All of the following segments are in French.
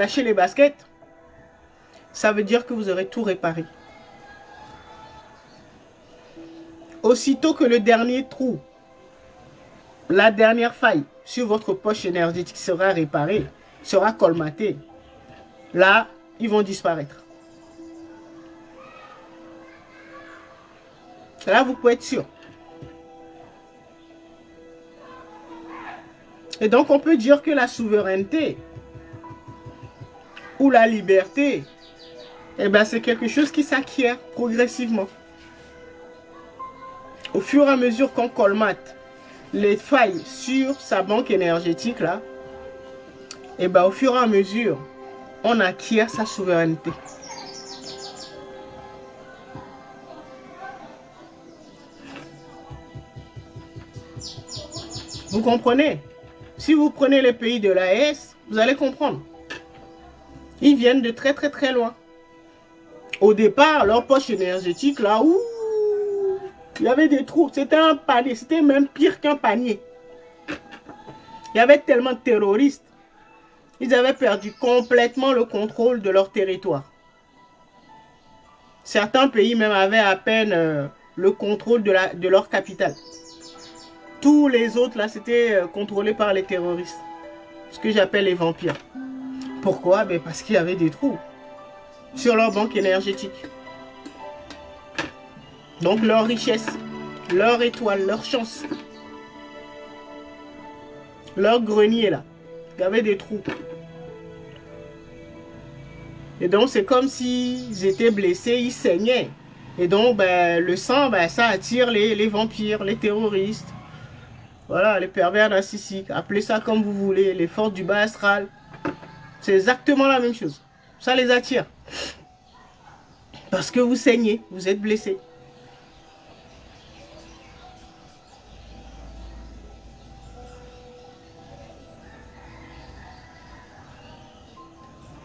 lâchez les baskets, ça veut dire que vous aurez tout réparé. Aussitôt que le dernier trou, la dernière faille sur votre poche énergétique sera réparée, sera colmatée, là, ils vont disparaître. Là, vous pouvez être sûr. Et donc, on peut dire que la souveraineté ou la liberté, eh ben, c'est quelque chose qui s'acquiert progressivement. Au fur et à mesure qu'on colmate les failles sur sa banque énergétique, là, eh ben, au fur et à mesure, on acquiert sa souveraineté. Vous comprenez? Si vous prenez les pays de l'AES, vous allez comprendre. Ils viennent de très très très loin. Au départ, leur poche énergétique, là, ouh, il y avait des trous. C'était un panier. C'était même pire qu'un panier. Il y avait tellement de terroristes. Ils avaient perdu complètement le contrôle de leur territoire. Certains pays même avaient à peine le contrôle de leur capitale. Tous les autres, là, c'était contrôlé par les terroristes. Ce que j'appelle les vampires. Pourquoi? Ben parce qu'il y avait des trous sur leur banque énergétique. Donc leur richesse, leur étoile, leur chance, leur grenier là, il y avait des trous. Et donc c'est comme s'ils étaient blessés, ils saignaient. Et donc ben, le sang, ben, ça attire les vampires, les terroristes. Voilà, les pervers narcissiques, appelez ça comme vous voulez, les forces du bas astral. C'est exactement la même chose. Ça les attire. Parce que vous saignez, vous êtes blessé.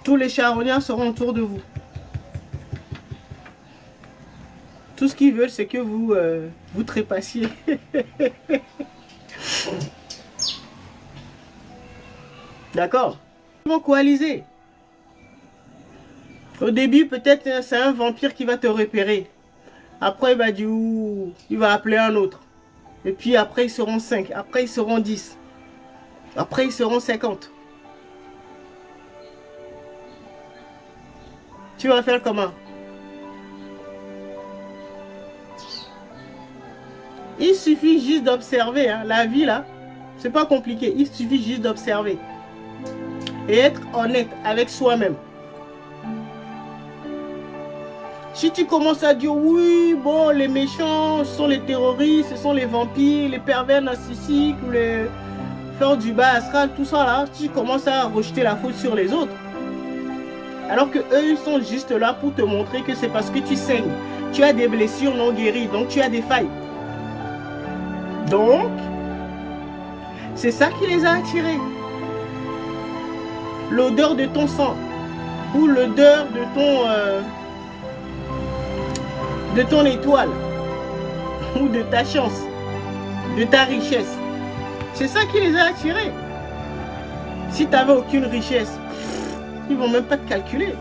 Tous les charognards seront autour de vous. Tout ce qu'ils veulent, c'est que vous, vous trépassiez. D'accord? Ils vont coaliser. Au début, peut-être c'est un vampire qui va te repérer. Après, il va dire, il va appeler un autre. Et puis après, ils seront 5. Après, ils seront 10. Après, ils seront 50. Tu vas faire comment? Il suffit juste d'observer. Hein. La vie, là, c'est pas compliqué. Il suffit juste d'observer. Et être honnête avec soi-même. Si tu commences à dire, oui, bon, les méchants, ce sont les terroristes, ce sont les vampires, les pervers narcissiques, ou les forces du bas astral, tout ça, là, tu commences à rejeter la faute sur les autres. Alors que eux, ils sont juste là pour te montrer que c'est parce que tu saignes. Tu as des blessures non guéries, donc tu as des failles. Donc, c'est ça qui les a attirés. L'odeur de ton sang, ou l'odeur de ton étoile, ou de ta chance, de ta richesse. C'est ça qui les a attirés. Si tu n'avais aucune richesse, ils vont même pas te calculer.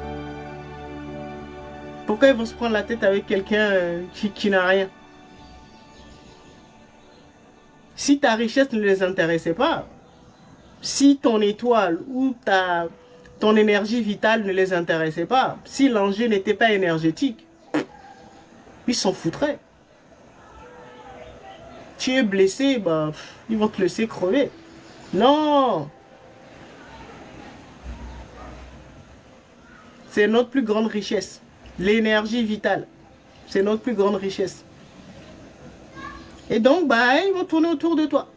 Pourquoi ils vont se prendre la tête avec quelqu'un qui n'a rien? Si ta richesse ne les intéressait pas, si ton étoile ou ton énergie vitale ne les intéressait pas, si l'enjeu n'était pas énergétique, ils s'en foutraient. Tu es blessé, bah, ils vont te laisser crever. Non! C'est notre plus grande richesse. L'énergie vitale. C'est notre plus grande richesse. Et donc, bah, ils vont tourner autour de toi.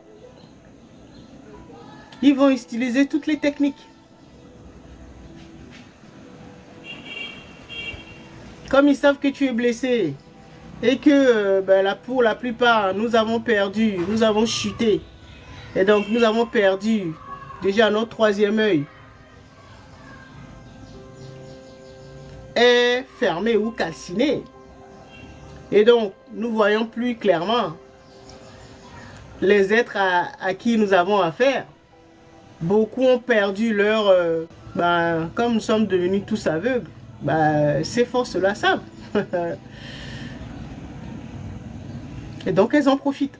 Ils vont utiliser toutes les techniques. Comme ils savent que tu es blessé et que pour la plupart, nous avons perdu, nous avons chuté. Et donc, nous avons perdu déjà notre troisième œil. Est fermé ou calciné. Et donc, nous voyons plus clairement les êtres à qui nous avons affaire. Beaucoup ont perdu leur... comme nous sommes devenus tous aveugles, ces forces-là savent. Et donc, elles en profitent.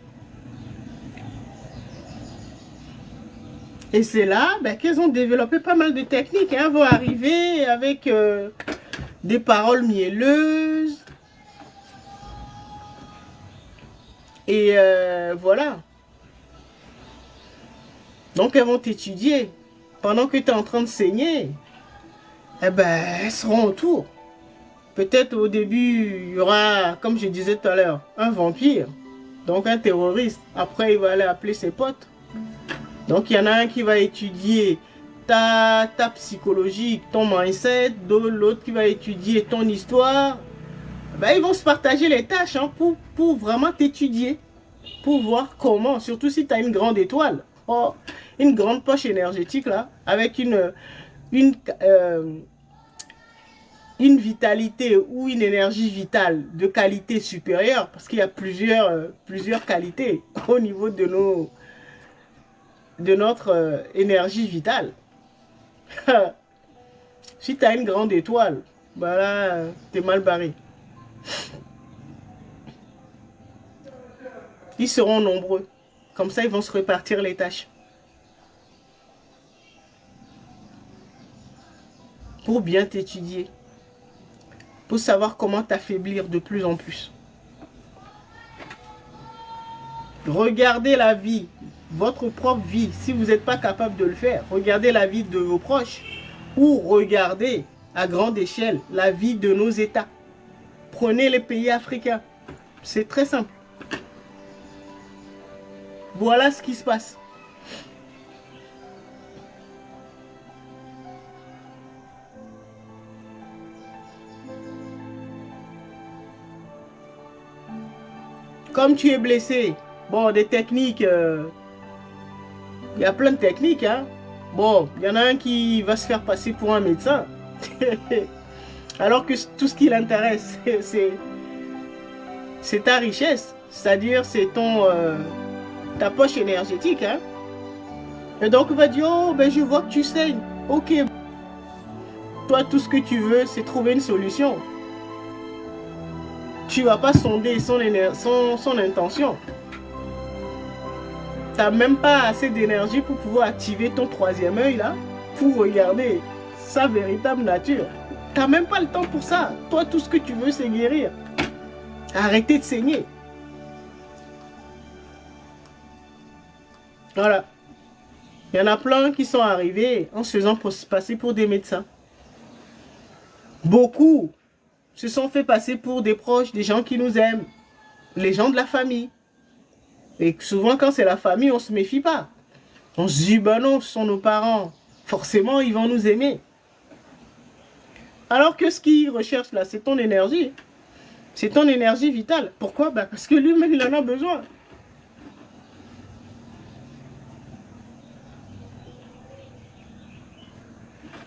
Et c'est là qu'elles ont développé pas mal de techniques. Elles vont arriver avec des paroles mielleuses. Et voilà. Donc, elles vont t'étudier. Pendant que tu es en train de saigner, elles seront autour. Peut-être au début, il y aura, comme je disais tout à l'heure, un vampire. Donc, un terroriste. Après, il va aller appeler ses potes. Donc, il y en a un qui va étudier ta psychologie, ton mindset, l'autre qui va étudier ton histoire. Ils vont se partager les tâches pour vraiment t'étudier, pour voir comment, surtout si tu as une grande étoile, une grande poche énergétique là, avec une vitalité ou une énergie vitale de qualité supérieure, parce qu'il y a plusieurs qualités au niveau de notre énergie vitale. Si tu as une grande étoile, là, tu es mal barré. Ils seront nombreux. Comme ça, ils vont se répartir les tâches. Pour bien t'étudier. Pour savoir comment t'affaiblir de plus en plus. Regardez la vie, votre propre vie. Si vous n'êtes pas capable de le faire, regardez la vie de vos proches. Ou regardez à grande échelle la vie de nos États. Prenez les pays africains. C'est très simple. Voilà ce qui se passe. Comme tu es blessé, des techniques, il y a plein de techniques. Il y en a un qui va se faire passer pour un médecin. Alors que tout ce qui l'intéresse, c'est ta richesse. C'est-à-dire, c'est ta poche énergétique. Et donc, il va dire, je vois que tu saignes. Ok. Toi, tout ce que tu veux, c'est trouver une solution. Tu ne vas pas sonder son intention. Tu n'as même pas assez d'énergie pour pouvoir activer ton troisième œil là, pour regarder sa véritable nature. Tu n'as même pas le temps pour ça. Toi, tout ce que tu veux, c'est guérir. Arrêtez de saigner. Voilà. Il y en a plein qui sont arrivés en se faisant passer pour des médecins. Beaucoup se sont fait passer pour des proches, des gens qui nous aiment, les gens de la famille. Et souvent, quand c'est la famille, on ne se méfie pas. On se dit, non, ce sont nos parents. Forcément, ils vont nous aimer. Alors que ce qu'ils recherchent là, c'est ton énergie. C'est ton énergie vitale. Pourquoi? Parce que lui-même, il en a besoin.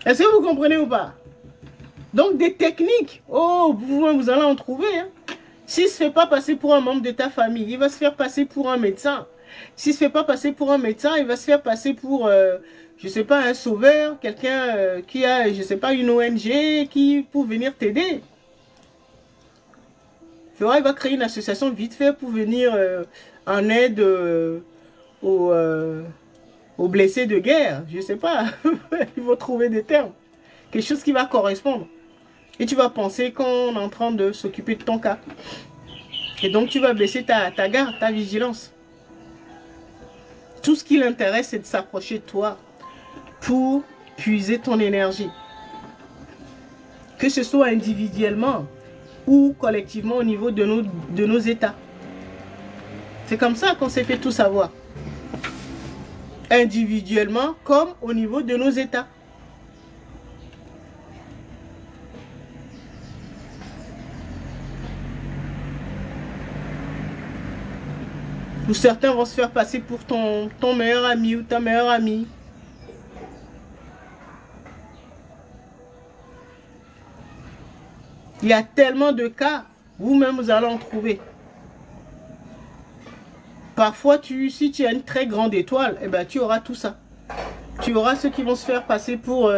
Est-ce que vous comprenez ou pas? Donc, des techniques. Vous allez en trouver. S'il ne se fait pas passer pour un membre de ta famille, il va se faire passer pour un médecin. S'il ne se fait pas passer pour un médecin, il va se faire passer pour, je ne sais pas, un sauveur, quelqu'un qui a, je ne sais pas, une ONG pour venir t'aider. Il va créer une association vite fait pour venir en aide aux blessés de guerre. Je ne sais pas. Il faut trouver des termes. Quelque chose qui va correspondre. Et tu vas penser qu'on est en train de s'occuper de ton cas. Et donc tu vas baisser ta garde, ta vigilance. Tout ce qui l'intéresse, c'est de s'approcher de toi pour puiser ton énergie. Que ce soit individuellement ou collectivement au niveau de nos états. C'est comme ça qu'on s'est fait tout savoir. Individuellement comme au niveau de nos états. Ou certains vont se faire passer pour ton meilleur ami ou ta meilleure amie. Il y a tellement de cas, vous-même vous allez en trouver. Parfois, si tu as une très grande étoile, tu auras tout ça. Tu auras ceux qui vont se faire passer pour